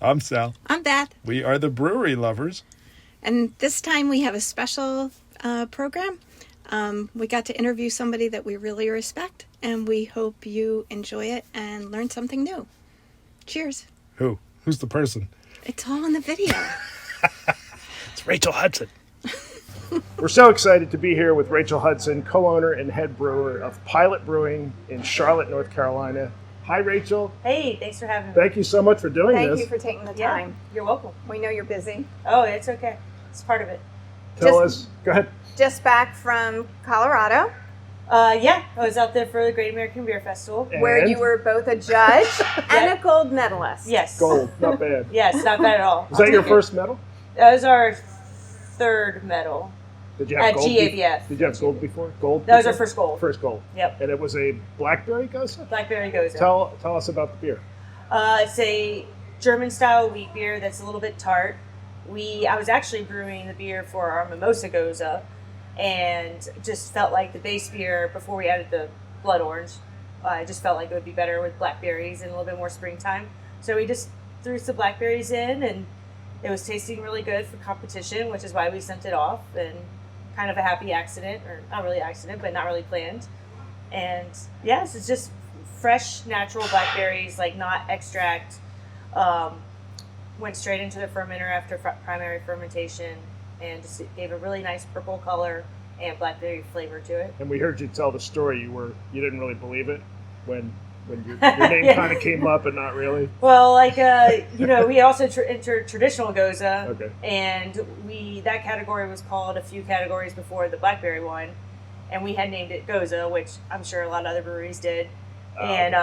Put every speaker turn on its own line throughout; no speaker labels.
I'm Sal.
I'm Beth.
We are the Brewery Lovers.
And this time we have a special program. We got to interview somebody that we really respect, and we hope you enjoy it and learn something new. Cheers.
Who? Who's the person?
It's all in the video.
It's Rachael Hudson.
We're so excited to be here with Rachael Hudson, co-owner and head brewer of Pilot Brewing in Charlotte, North Carolina. Hi, Rachael.
Hey, thanks for having me.
Thank you so much for doing this.
Thank you for taking the time.
You're welcome.
We know you're busy.
Oh, it's okay. It's part of it.
Tell us. Go ahead.
Just back from Colorado,
I was out there for the Great American Beer Festival.
where
And
you were both a judge and a gold medalist.
Yes.
Gold, not bad.
Yes, not bad at all.
Was that your first medal?
That was our third medal
Did you have
at
gold?
GABF.
Did you have gold before? Gold.
That was our
before?
first gold.
First gold.
Yep.
And it was a blackberry gose?
Blackberry Gose.
Tell us about the beer.
It's a German-style wheat beer that's a little bit tart. I was actually brewing the beer for our Mimosa Gose, and just felt like the base beer, before we added the blood orange, I just felt like it would be better with blackberries and a little bit more springtime. So we just threw some blackberries in, and it was tasting really good for competition, which is why we sent it off, and kind of a happy accident, or not really accident, but not really planned. And yes, it's just fresh, natural blackberries, like not extract. Went straight into the fermenter after primary fermentation, and just gave a really nice purple color and blackberry flavor to it.
And we heard you tell the story. You didn't really believe it when your name kind of came up, and not really.
Well, we also entered traditional Gose,
Okay.
and that category was called a few categories before the blackberry one, and we had named it Gose, which I'm sure a lot of other breweries did. And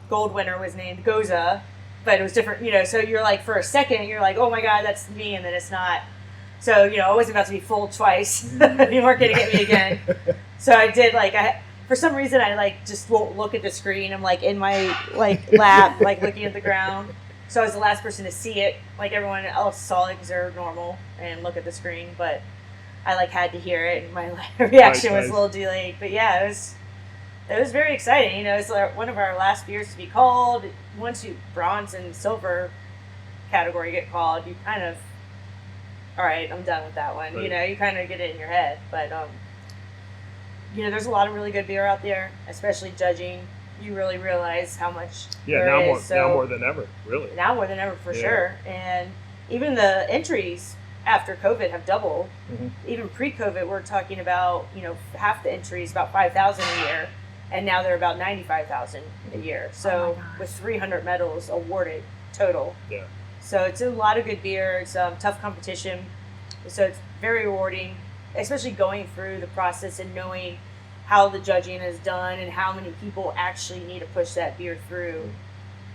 Gold winner was named Gose, but it was different, so you're like, for a second, you're like, oh my God, that's me, and then it's not. So, I wasn't about to be fooled twice. You weren't going to get me again. So I did, for some reason, I just won't look at the screen. I'm in my lap, looking at the ground. So I was the last person to see it. Everyone else saw it because they're normal and look at the screen, but I had to hear it, and my reaction was a little delayed. But yeah, it was very exciting. It's one of our last beers to be called. Once bronze and silver category get called, you kind of, all right, I'm done with that one.
Right.
You kind of get it in your head. But, there's a lot of really good beer out there, especially judging. You really realize how much there is.
Now more than ever, really.
Now more than ever, for sure. And even the entries after COVID have doubled.
Mm-hmm.
Even pre-COVID, we're talking about, half the entries, about 5,000 a year. And now they're about 95,000 a year. So with 300 medals awarded total.
Yeah.
So it's a lot of good beer. It's tough competition. So it's very rewarding, especially going through the process and knowing how the judging is done and how many people actually need to push that beer through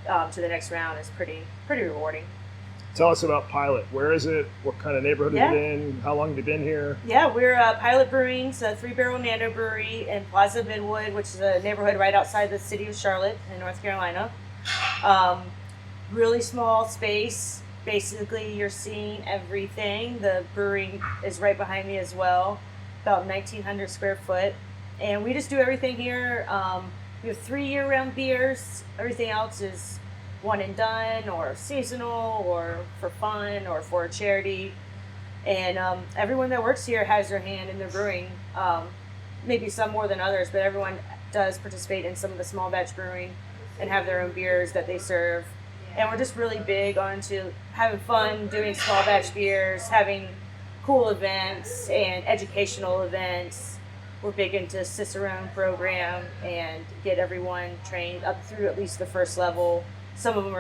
to the next round is pretty rewarding.
Tell us about Pilot. Where is it? What kind of neighborhood is it in? How long have you been here?
Yeah, we're Pilot Brewing, so a 3-barrel nano brewery in Plaza Midwood, which is a neighborhood right outside the city of Charlotte in North Carolina. Really small space. Basically, you're seeing everything. The brewery is right behind me as well, about 1,900 square foot. And we just do everything here. We have 3 year-round beers. Everything else is one and done, or seasonal, or for fun, or for a charity. And everyone that works here has their hand in their brewing. Maybe some more than others, but everyone does participate in some of the small batch brewing and have their own beers that they serve. And we're just really big onto having fun, doing small batch beers, having cool events and educational events. We're big into Cicerone program and get everyone trained up through at least the first level. Some of them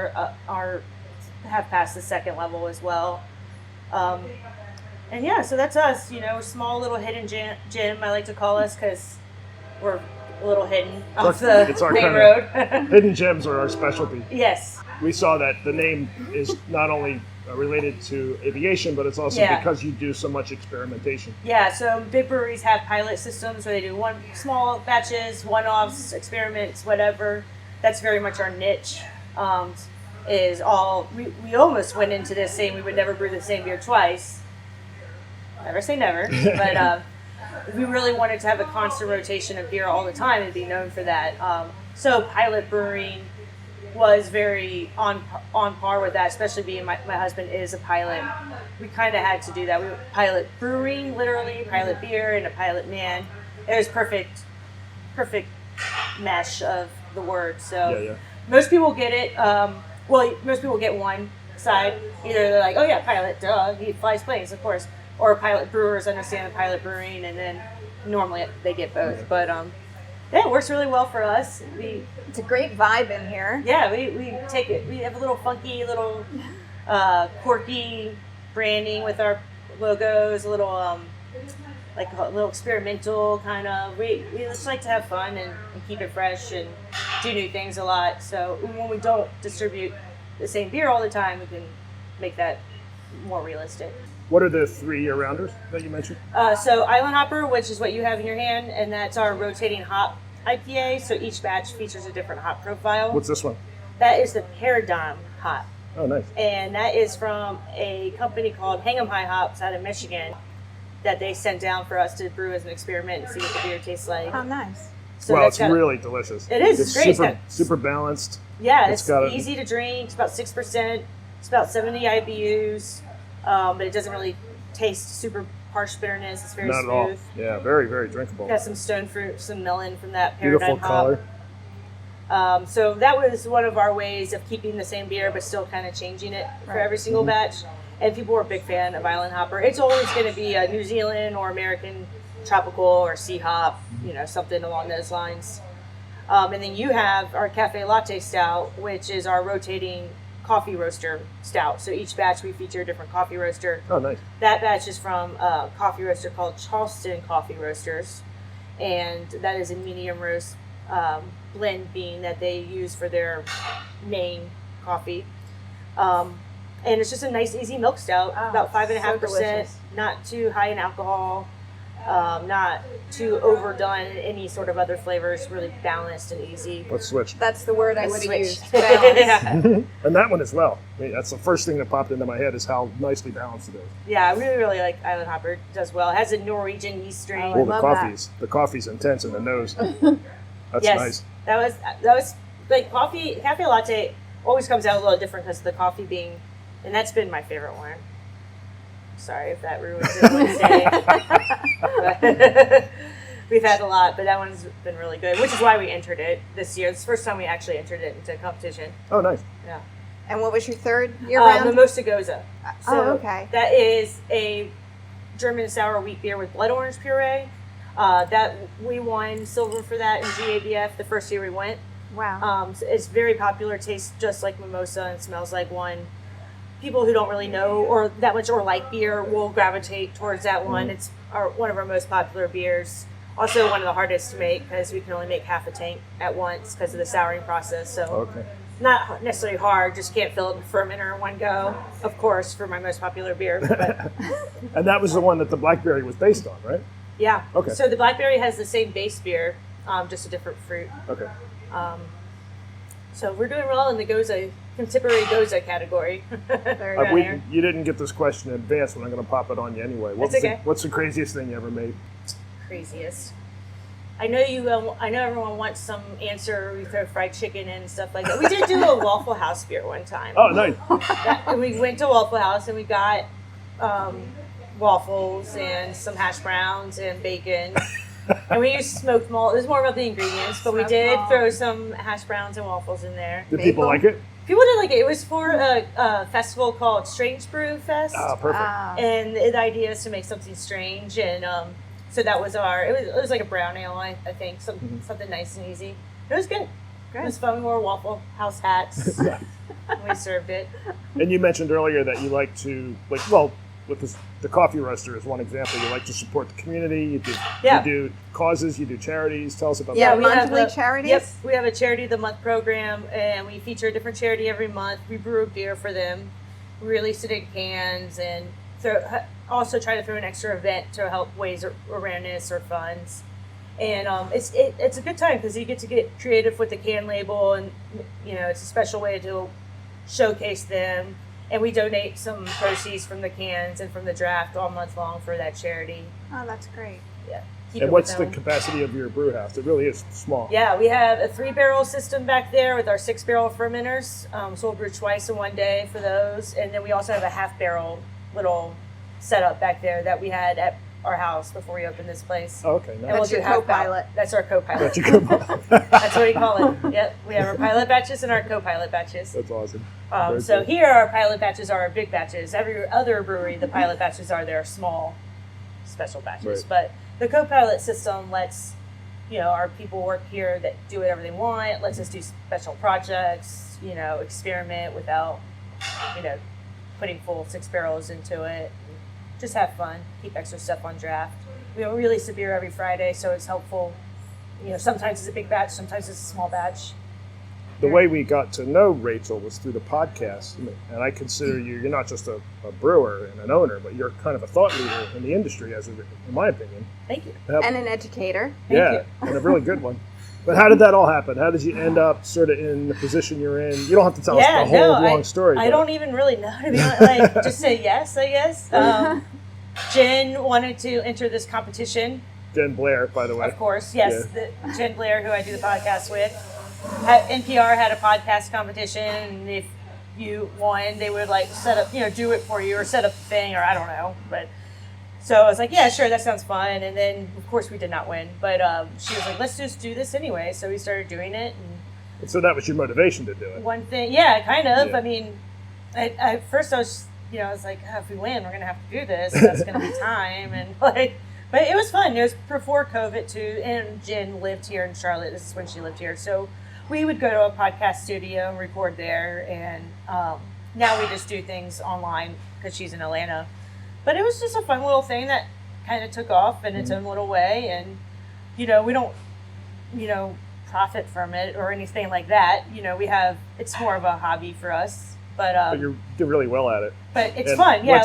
have passed the second level as well. And yeah, so that's us. A small little hidden gym, I like to call us, because we're a little hidden off the main road.
Hidden gems are our specialty.
Yes.
We saw that the name is not only related to aviation, but it's also because you do so much experimentation.
Yeah, so big breweries have pilot systems where they do small batches, one-offs, experiments, whatever. That's very much our niche. We almost went into this saying we would never brew the same beer twice. Never say never, but we really wanted to have a constant rotation of beer all the time and be known for that. So Pilot Brewing was very on par with that, especially being my husband is a pilot. We kind of had to do that. We pilot brewing, literally, pilot beer, and a pilot man. It was perfect mesh of the word. So most people get it. Most people get one side. Either they're like, oh yeah, pilot, duh, he flies planes, of course. Or pilot brewers understand the pilot brewing, and then normally they get both. But it works really well for us.
It's a great vibe in here.
Yeah, we take it. We have a little funky, little quirky branding with our logos, a little like a little experimental kind of. We just like to have fun and keep it fresh and do new things a lot. So when we don't distribute the same beer all the time, we can make that more realistic.
What are the 3 year-rounders that you mentioned?
So Island Hopper, which is what you have in your hand, and that's our rotating hop IPA. So each batch features a different hop profile.
What's this one?
That is the Paradigm hop.
Oh, nice.
And that is from a company called Hang'em High Hops out of Michigan that they sent down for us to brew as an experiment and see what the beer tastes like.
Oh, nice.
So
well, it's really delicious.
It is.
It's
great.
super balanced.
Yeah, it's easy to drink. It's about 6%. It's about 70 IBUs. But it doesn't really taste super harsh bitterness. It's very smooth. Not at all.
Yeah, very, very drinkable.
Got some stone fruit, some melon from that Paradigm
Beautiful
hop.
color.
So that was one of our ways of keeping the same beer, but still kind of changing it for every single batch. And people were a big fan of Island Hopper. It's always going to be a New Zealand or American tropical or sea hop, something along those lines. And then you have our Cafe Latte Stout, which is our rotating coffee roaster stout. So each batch we feature a different coffee roaster.
Oh, nice.
That batch is from a coffee roaster called Charleston Coffee Roasters. And that is a medium roast blend bean that they use for their main coffee. And it's just a nice, easy milk stout, about 5.5%, not too high in alcohol, not too overdone in any sort of other flavors, really balanced and easy.
Let's switch.
That's the word I would have used.
Yeah.
And that one as well. I mean, that's the first thing that popped into my head is how nicely balanced it is.
Yeah, I really like Island Hopper. It does well. It has a Norwegian yeast strain.
Well, the coffee's intense in the nose. That's nice.
That was like cafe latte always comes out a little different because of the coffee being, and that's been my favorite one. Sorry if that ruins it Wednesday. We've had a lot, but that one's been really good, which is why we entered it this year. It's the first time we actually entered it into competition.
Oh, nice.
Yeah.
And what was your third year round?
Mimosa Gose. So
okay.
That is a German sour wheat beer with blood orange puree. That we won silver for that in GABF the first year we went.
Wow.
So it's very popular. Tastes just like mimosa and smells like one. People who don't really know or that much or like beer will gravitate towards that one. It's one of our most popular beers. Also one of the hardest to make because we can only make half a tank at once because of the souring process. So not necessarily hard, just can't fill it in the fermenter in one go, of course, for my most popular beer. But
and that was the one that the blackberry was based on, right?
Yeah.
Okay.
So the blackberry has the same base beer, just a different fruit.
Okay.
So we're doing well in the gose, contemporary gose category.
You didn't get this question in advance, but I'm going to pop it on you anyway. What's the craziest thing you ever made?
Craziest. I know everyone wants some answer. We throw fried chicken in and stuff like that. We did do a Waffle House beer one time.
Oh, nice.
And we went to Waffle House and we got waffles and some hash browns and bacon. And we used smoked malt. It was more about the ingredients, but we did throw some hash browns and waffles in there.
Did people like it?
People did like it. It was for a festival called Strange Brew Fest.
Oh, perfect.
And the idea is to make something strange. And so that was it was like a brown ale, I think. Something nice and easy. It was good. It was fun. We wore Waffle House hats. We served it.
And you mentioned earlier that you like to, with the coffee roaster is one example. You like to support the community. You do causes. You do charities. Tell us about that.
Yeah, monthly charities.
Yep, we have a charity of the month program, and we feature a different charity every month. We brew a beer for them. We release it in cans, and also try to throw an extra event to help raise awareness or funds. And it's a good time because you get to get creative with the can label, and it's a special way to showcase them. And we donate some proceeds from the cans and from the draft all month long for that charity.
Oh, that's great.
Yeah. keep
And
it
what's the
within.
capacity of your brew house? It really is small.
Yeah, we have a 3-barrel system back there with our 6-barrel fermenters. So we'll brew twice in one day for those. And then we also have a half-barrel little setup back there that we had at our house before we opened this place.
Oh, okay,
And
nice.
we'll
That's
do
your
half-barrel.
co-pilot.
That's our co-pilot.
That's your co-pilot.
That's what we call it. Yep. We have our pilot batches and our co-pilot batches.
That's awesome.
So
Very cool.
here our pilot batches are our big batches. Every other brewery, the pilot batches are their small special batches.
Right.
But the co-pilot system lets, our people work here that do whatever they want, lets us do special projects, experiment without, putting full 6 barrels into it. Just have fun, keep extra stuff on draft. We release a beer every Friday, so it's helpful. Sometimes it's a big batch, sometimes it's a small batch.
The way we got to know Rachel was through the podcast, and I consider you're not just a brewer and an owner, but you're kind of a thought leader in the industry, in my opinion.
Thank you.
And an educator.
Yeah, and a really good one. But how did that all happen? How did you end up sort of in the position you're in? You don't have to tell us the whole long story.
I don't even really know, to be honest. Just say yes, I guess. Jen wanted to enter this competition.
Jen Blair, by the way.
Of course, yes. Jen Blair, who I do the podcast with. NPR had a podcast competition, and if you won, they would set up, do it for you or set up a thing, or I don't know. But so I was like, yeah, sure, that sounds fun. And then, of course, we did not win. But she was like, let's just do this anyway. So we started doing it.
And so that was your motivation to do it.
One thing, yeah, kind of.
Yeah.
I mean, at first I was, I was like, if we win, we're going to have to do this. That's going to be time. And but it was fun. It was before COVID too. And Jen lived here in Charlotte. This is when she lived here. So we would go to a podcast studio and record there. And now we just do things online because she's in Atlanta. But it was just a fun little thing that kind of took off in its own little way. And, we don't, profit from it or anything like that. It's more of a hobby for us. But
you do really well at it.
But it's
And
fun. Yeah,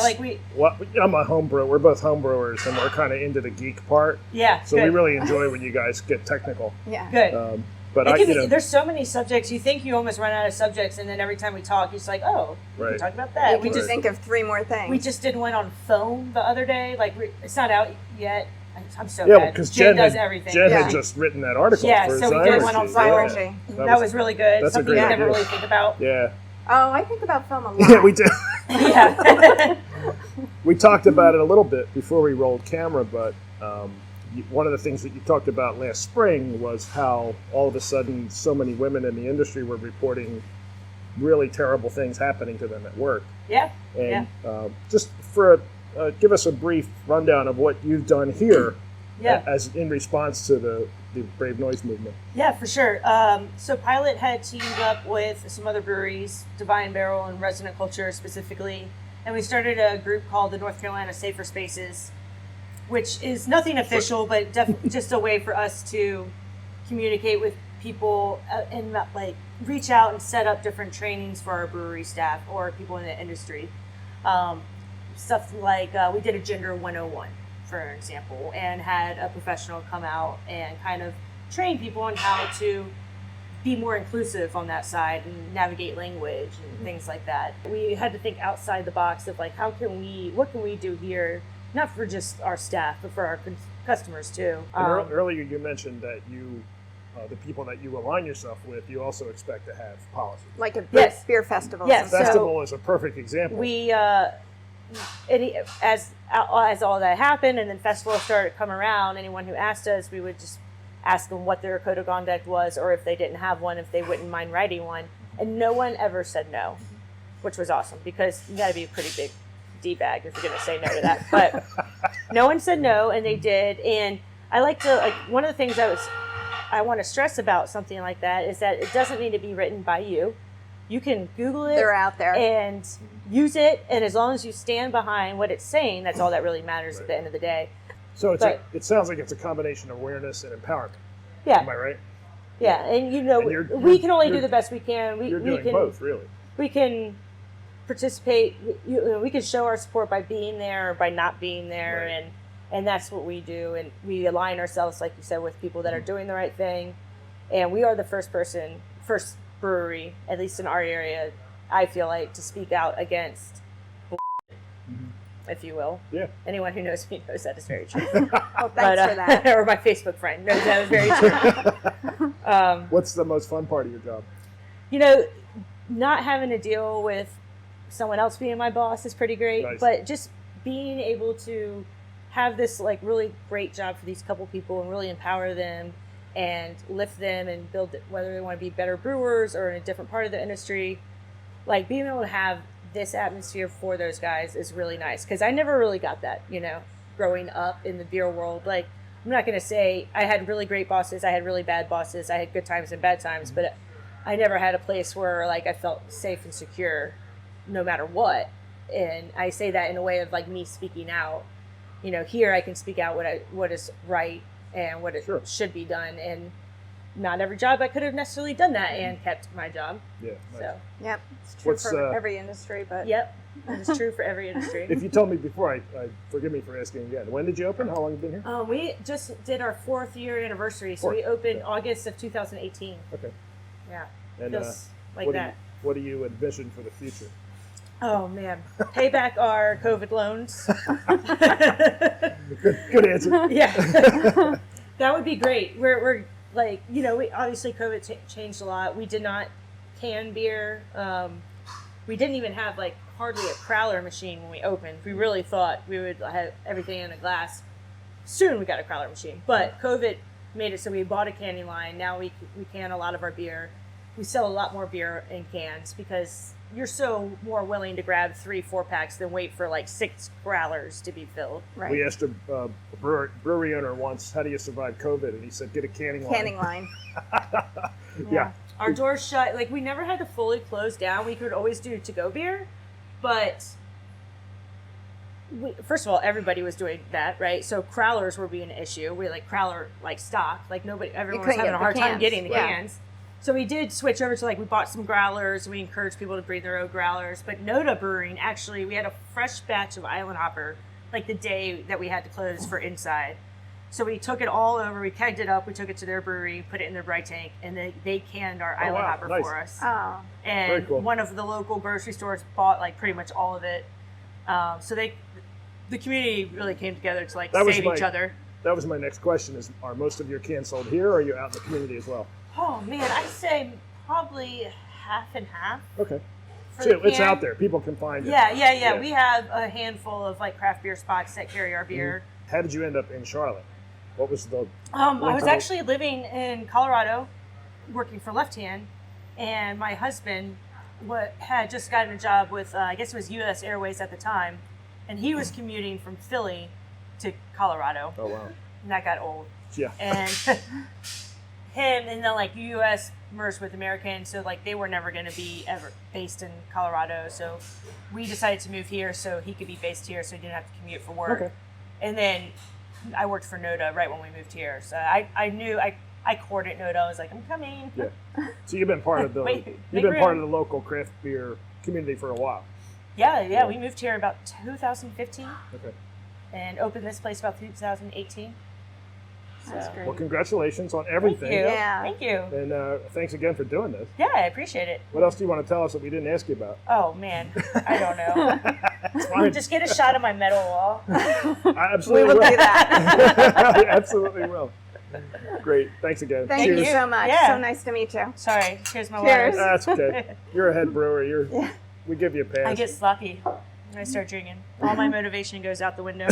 I'm a home brewer. We're both home brewers, and we're kind of into the geek part.
Yeah,
So
good.
we really enjoy when you guys get technical.
Yeah.
Good.
But
there's so many subjects. You think you almost run out of subjects, and then every time we talk, it's like, oh, we
Right.
can talk about
You
that.
can
We
just
just
think of 3 more things.
we just did one on foam the other day. It's not out yet. I'm so
Yeah,
bad.
because
Jen
Jen
does
had,
everything.
Jen
Yeah.
had just written that article
Yeah,
for
so we did one on
Xylogy.
Xylogy.
That was really good.
That's a
Something
great
you never
idea.
really think about.
Yeah.
Oh, I think about film a lot.
Yeah, we did.
Yeah.
We talked about it a little bit before we rolled camera, but one of the things that you talked about last spring was how all of a sudden so many women in the industry were reporting really terrible things happening to them at work.
Yeah.
And just give us a brief rundown of what you've done here as in response to the Brave Noise movement.
Yeah, for sure. So Pilot had teamed up with some other breweries, Divine Barrel and Resonant Culture specifically, and we started a group called the North Carolina Safer Spaces, which is nothing official, but just a way for us to communicate with people and reach out and set up different trainings for our brewery staff or people in the industry. Stuff like we did a gender 101, for example, and had a professional come out and kind of train people on how to be more inclusive on that side and navigate language and things like that. We had to think outside the box of what can we do here, not for just our staff, but for our customers too.
And earlier you mentioned that you, the people that you align yourself with, you also expect to have policies.
Like a
Yes.
beer festival.
Yes.
Festival is a perfect example.
We as all that happened and then festivals started to come around, anyone who asked us, we would just ask them what their code of conduct was, or if they didn't have one, if they wouldn't mind writing one, and no one ever said no, which was awesome because you got to be a pretty big D-bag if you're going to say no to that. But no one said no, and they did. And I one of the things I want to stress about something like that is that it doesn't need to be written by you. You can Google it.
They're out there.
And use it, and as long as you stand behind what it's saying, that's all that really matters at the end of the day.
So it sounds like it's a combination of awareness and empowerment.
Yeah.
Am I right?
Yeah, and we can only do the best we can.
You're
we
doing
can
both, really.
we can participate. We can show our support by being there or by not being there,
Right.
and that's what we do. And we align ourselves, like you said, with people that are doing the right thing. And we are the first brewery, at least in our area, I feel like, to speak out against if you will.
Yeah.
Anyone who knows me knows that is very true.
Well, thanks for that.
Or my Facebook friend knows that is very true.
What's the most fun part of your job?
Not having to deal with someone else being my boss is pretty great.
Nice.
But just being able to have this like really great job for these couple people and really empower them and lift them and build it, whether they want to be better brewers or in a different part of the industry, like being able to have this atmosphere for those guys is really nice, because I never really got that, growing up in the beer world. Like, I'm not going to say I had really great bosses, I had really bad bosses, I had good times and bad times, but I never had a place where like I felt safe and secure no matter what. And I say that in a way of like me speaking out. Here I can speak out what is right and what it should be done, and not every job I could have necessarily done that and kept my job.
Yeah. Nice.
So
Yep, it's true
What's,
for every industry, but
yep, it's true for every industry.
If you told me before, I forgive me for asking again. When did you open? How long have you been here?
We just did our 4th year anniversary, so we opened August of 2018.
Okay.
Yeah,
And
feels like
what
that.
What do you envision for the future?
Oh man, pay back our COVID loans.
Good answer.
Yeah, that would be great. We're like, we obviously COVID changed a lot. We did not can beer. We didn't even have like hardly a crowler machine when we opened. We really thought we would have everything in a glass. Soon we got a crowler machine, but COVID made it so we bought a canning line. Now we can a lot of our beer. We sell a lot more beer in cans because you're so more willing to grab 3-4 packs than wait for like 6 growlers to be filled.
right.
We asked a brewery owner once, how do you survive COVID? And he said, get a canning line.
Canning line.
Yeah.
Our doors shut. Like, we never had to fully close down. We could always do to-go beer, but first of all, everybody was doing that, right? So crowlers were being an issue. We like crowler like stock. Like everyone was
couldn't
having
get
a hard
the
time
cans.
getting the
Yeah.
cans. So we did switch over to we bought some growlers. We encouraged people to breed their own growlers. But Noda Brewing, actually, we had a fresh batch of Island Hopper like the day that we had to close for inside. So we took it all over, we kegged it up, we took it to their brewery, put it in their dry tank, and they canned our Island Hopper
nice.
for us.
Oh,
And
Very cool.
one of the local grocery stores bought pretty much all of it. So the community really came together to
That was
save each other.
That was my next question are most of your cans sold here, or are you out in the community as well?
Oh man, I'd say probably half and half.
Okay.
For
So
the
it's
can.
out there. People can find it.
Yeah. We have a handful of craft beer spots that carry our beer.
How did you end up in Charlotte? What was the...
I was actually living in Colorado, working for Left Hand, and my husband had just gotten a job with, I guess it was U.S. Airways at the time, and he was commuting from Philly to Colorado,
Oh, wow.
and that got old.
Yeah.
And him and then U.S. merged with American, so they were never going to be ever based in Colorado. So we decided to move here so he could be based here, so he didn't have to commute for work.
Okay.
And then I worked for Noda right when we moved here, so I knew I courted Noda. I was like, I'm coming.
Yeah. So you've been part of the
Wait,
you've
make
been part
room.
of the local craft beer community for a while.
Yeah. We moved here about 2015
Okay.
and opened this place about 2018.
that's
So-
great.
Well, congratulations on everything.
Thank you.
Yeah.
Thank you.
And thanks again for doing this.
Yeah, I appreciate it.
What else do you want to tell us that we didn't ask you about?
Oh man, I don't know.
It's fine.
Just get a shot of my metal wall.
I absolutely
We will do that.
I absolutely will. Great. Thanks again.
Thank
Cheers.
you so much.
Yeah.
So nice to meet you.
Sorry, here's my
Cheers.
water.
That's okay. You're a head brewer. We give you a pass.
I get sloppy when I start drinking. All my motivation goes out the window.